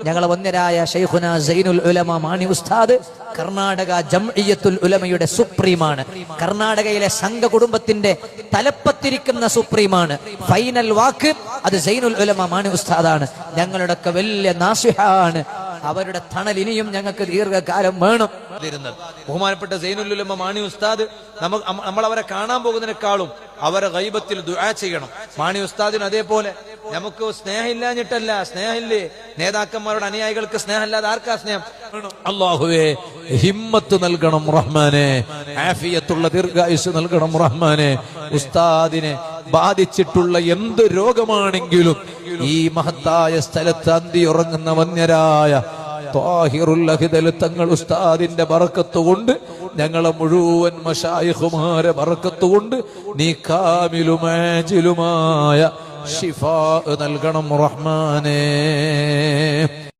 ഞങ്ങളെ വന്യരായ ശൈഖുന സൈനുൽ ഉലമ മാണി ഉസ്താദ് കർണാടക ജംഇയ്യത്തുൽ ഉലമയുടെ സുപ്രീമാണ്. കർണാടകയിലെ സംഘ കുടുംബത്തിന്റെ തലപ്പത്തിരിക്കുന്ന സുപ്രീമാണ്. ഫൈനൽ വാക്ക് അത് സൈനുൽ ഉലമ മാണി ഉസ്താദാണ്. ഞങ്ങളുടെയൊക്കെ വലിയ നാസിഹാണ്. അവരുടെ തണൽ ഇനിയും ഞങ്ങൾക്ക് ദീർഘകാലം വേണം. ബഹുമാനപ്പെട്ട സൈനുൽ ഉലമ മാണി ഉസ്താദ് നമ്മൾ അവരെ കാണാൻ പോകുന്നതിനേക്കാളും അവരെ ഗൈബത്തിൽ ദുആ ചെയ്യണം. മാണി ഉസ്താദിന് അതേപോലെ നമുക്ക് സ്നേഹമില്ലാഞ്ഞിട്ടല്ല, സ്നേഹമില്ലേ നേതാക്കന്മാരുടെ അനുയായികൾക്ക് സ്നേഹമില്ലാതെ ആർക്കാ സ്നേഹം? അല്ലാഹുവേ ഹിമ്മത്ത് നൽകണം റഹ്മാനെ, ആഫിയത്തുള്ള ദീർഘായുസ് നൽകണം റഹ്മാനെ. ഉസ്താദിനെ ബാധിച്ചിട്ടുള്ള എന്ത് രോഗമാണെങ്കിലും ഈ മഹത്തായ സ്ഥലത്ത് അന്തി ഉറങ്ങുന്ന വന്യരായ ത്വാഹിറുൽ അഹ്ദൽ തങ്ങൾ ഉസ്താദിന്റെ ബറക്കത്ത് കൊണ്ട്, ഞങ്ങളെ മുഴുവൻ മശായിഖുമാരെ ബറക്കത്ത് കൊണ്ട് നീ കാമിലും ആജിലുമായ ശിഫാ നൽകണം റഹ്മാനേ.